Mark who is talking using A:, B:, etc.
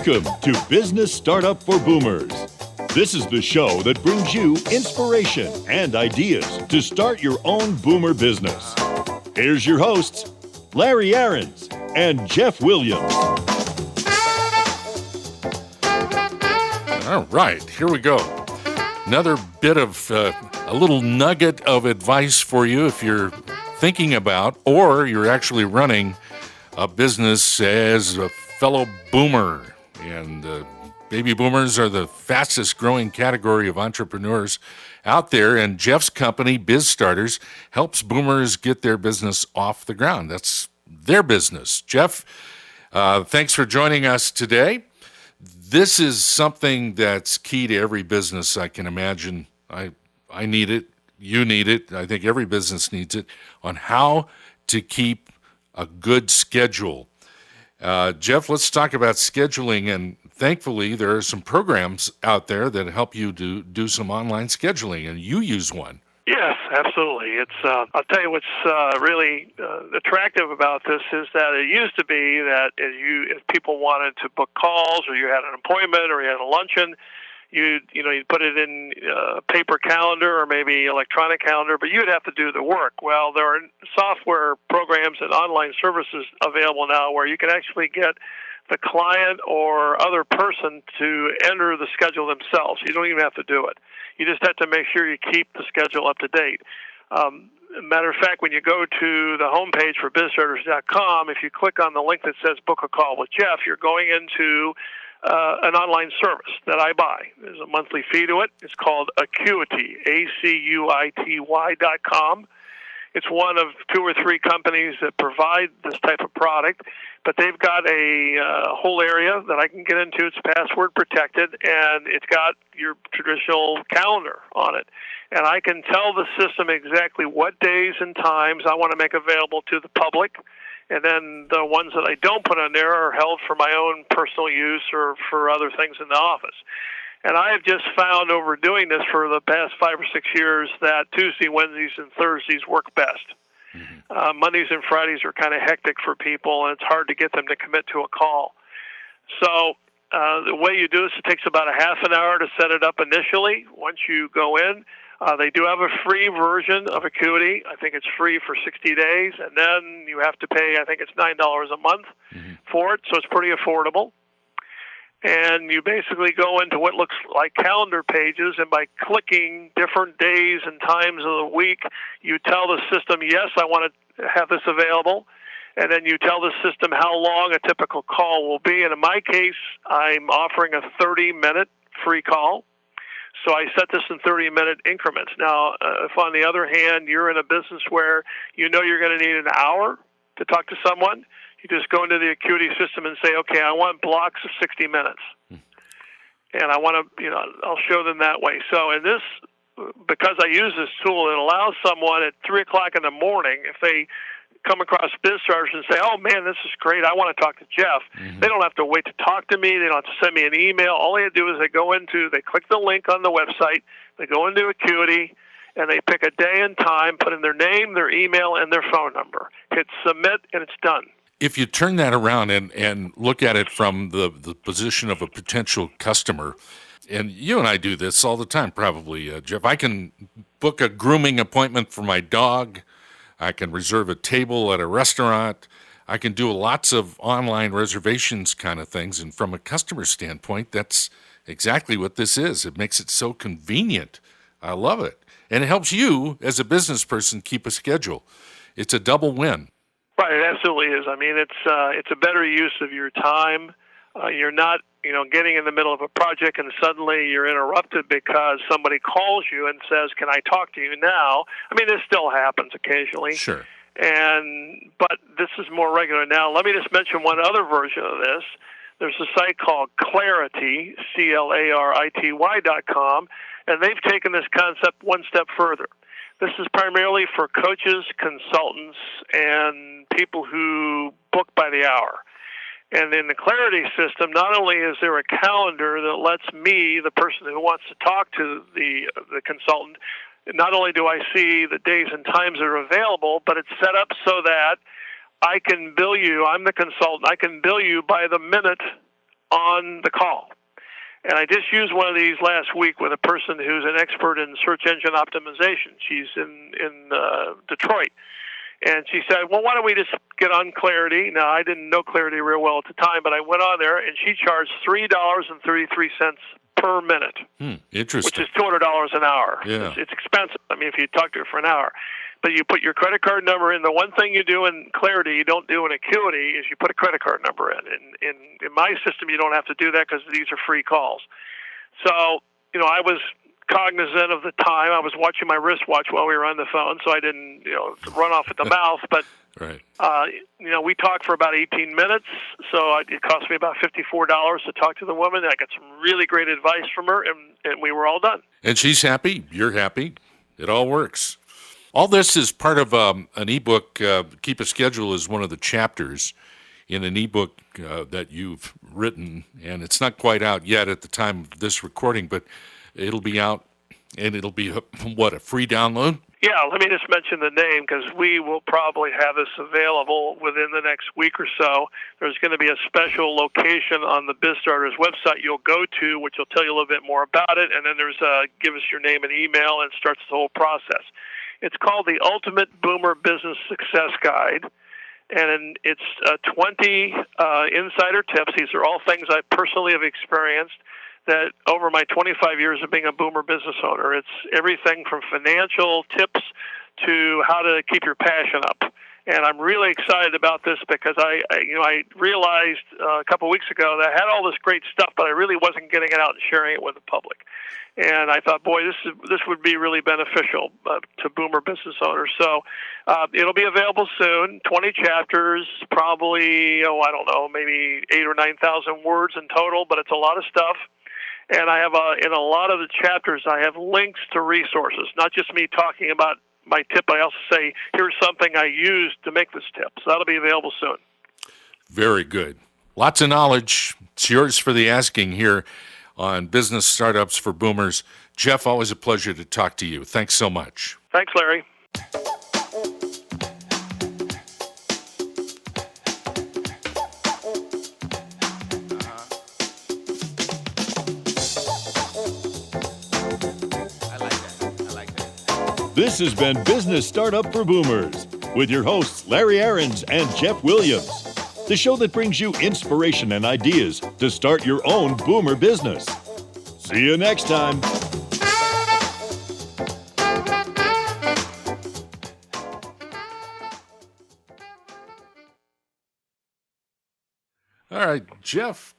A: Welcome to Business Startup for Boomers. This is the show that brings you inspiration and ideas to start your own boomer business. Here's your hosts, Larry Aarons and Jeff Williams.
B: All right, here we go. Another bit of a little nugget of advice for you if you're thinking about or you're actually running a business as a fellow boomer. And baby boomers are the fastest growing category of entrepreneurs out there. And Jeff's company, Biz Starters, helps boomers get their business off the ground. That's their business. Jeff, thanks for joining us today. This is something that's key to every business I can imagine. I need it. You need it. I think every business needs it on how to keep a good schedule. Jeff, let's talk about scheduling. And thankfully, there are some programs out there that help you do some online scheduling, and you use one.
C: Yes, absolutely. It's I'll tell you what's really attractive about this is that it used to be that if people wanted to book calls, or you had an appointment, or you had a luncheon, you'd put it in a paper calendar or maybe electronic calendar, but you'd have to do the work. Well, there are software programs and online services available now where you can actually get the client or other person to enter the schedule themselves. You don't even have to do it. You just have to make sure you keep the schedule up to date. Matter of fact, when you go to the homepage for BizStarters.com, if you click on the link that says Book a Call with Jeff, you're going into an online service that I buy. There's a monthly fee to it. It's called Acuity, ACUITY.com. It's one of 2 or 3 companies that provide this type of product, but they've got a whole area that I can get into. It's password protected, and it's got your traditional calendar on it. And I can tell the system exactly what days and times I want to make available to the public. And then the ones that I don't put on there are held for my own personal use or for other things in the office. And I have just found over doing this for the past 5 or 6 years that Tuesday, Wednesdays, and Thursdays work best. Mm-hmm. Mondays and Fridays are kind of hectic for people, and it's hard to get them to commit to a call. So the way you do this, it takes about a half an hour to set it up initially. Once you go in, they do have a free version of Acuity. I think it's free for 60 days, and then you have to pay, I think it's $9 a month for it, so it's pretty affordable. And you basically go into what looks like calendar pages, and by clicking different days and times of the week, you tell the system, yes, I want to have this available, and then you tell the system how long a typical call will be. And in my case, I'm offering a 30-minute free call. So I set this in 30-minute increments. Now, if on the other hand, you're in a business where you know you're going to need an hour to talk to someone, you just go into the Acuity system and say, okay, I want blocks of 60 minutes. And I want to, I'll show them that way. So in this, because I use this tool, it allows someone at 3 o'clock in the morning, if they come across BizStarters and say, oh, man, this is great, I want to talk to Jeff. Mm-hmm. They don't have to wait to talk to me. They don't have to send me an email. All they have to do is they click the link on the website, they go into Acuity, and they pick a day and time, put in their name, their email, and their phone number. Hit submit, and it's done.
B: If you turn that around and look at it from the position of a potential customer, and you and I do this all the time probably, Jeff, I can book a grooming appointment for my dog. I can reserve a table at a restaurant. I can do lots of online reservations kind of things. And from a customer standpoint, that's exactly what this is. It makes it so convenient. I love it. And it helps you as a business person keep a schedule. It's a double win.
C: Right, it absolutely is. I mean, it's a better use of your time. You're not, getting in the middle of a project and suddenly you're interrupted because somebody calls you and says, "Can I talk to you now?" I mean, this still happens occasionally.
B: Sure.
C: But this is more regular now. Let me just mention one other version of this. There's a site called Clarity, CLARITY.com, and they've taken this concept one step further. This is primarily for coaches, consultants, and people who book by the hour. And in the Clarity system, not only is there a calendar that lets me, the person who wants to talk to the consultant, not only do I see the days and times that are available, but it's set up so that I can bill you. I'm the consultant. I can bill you by the minute on the call. And I just used one of these last week with a person who's an expert in search engine optimization. She's in Detroit. And she said, well, why don't we just get on Clarity? Now, I didn't know Clarity real well at the time, but I went on there, and she charged $3.33 per minute.
B: Interesting.
C: Which is $200 an hour.
B: Yeah.
C: It's expensive. I mean, if you talk to her for an hour. But you put your credit card number in. The one thing you do in Clarity you don't do in Acuity is you put a credit card number in. In my system, you don't have to do that because these are free calls. So, I was cognizant of the time. I was watching my wristwatch while we were on the phone, so I didn't, run off at the mouth. But,
B: right.
C: We talked for about 18 minutes, so it cost me about $54 to talk to the woman. I got some really great advice from her, and we were all done.
B: And she's happy. You're happy. It all works. All this is part of an ebook. Keep a Schedule is one of the chapters in an ebook that you've written, and it's not quite out yet at the time of this recording, but it'll be out, and it'll be, a free download?
C: Yeah, let me just mention the name because we will probably have this available within the next week or so. There's going to be a special location on the BizStarters website you'll go to, which will tell you a little bit more about it, and then there's give us your name and email, and it starts the whole process. It's called the Ultimate Boomer Business Success Guide, and it's 20 insider tips. These are all things I personally have experienced that over my 25 years of being a boomer business owner. It's everything from financial tips to how to keep your passion up. And I'm really excited about this because I realized a couple of weeks ago that I had all this great stuff, but I really wasn't getting it out and sharing it with the public. And I thought, boy, this would be really beneficial to boomer business owners. So it'll be available soon. 20 chapters, probably maybe 8,000 or 9,000 words in total, but it's a lot of stuff. And I have in a lot of the chapters, I have links to resources, not just me talking about my tip. I also say, here's something I used to make this tip. So that'll be available soon.
B: Very good. Lots of knowledge. It's yours for the asking here on Business Startups for Boomers. Jeff, always a pleasure to talk to you. Thanks so much.
C: Thanks, Larry.
A: This has been Business Startup for Boomers with your hosts, Larry Aarons and Jeff Williams. The show that brings you inspiration and ideas to start your own boomer business. See you next time.
B: All right, Jeff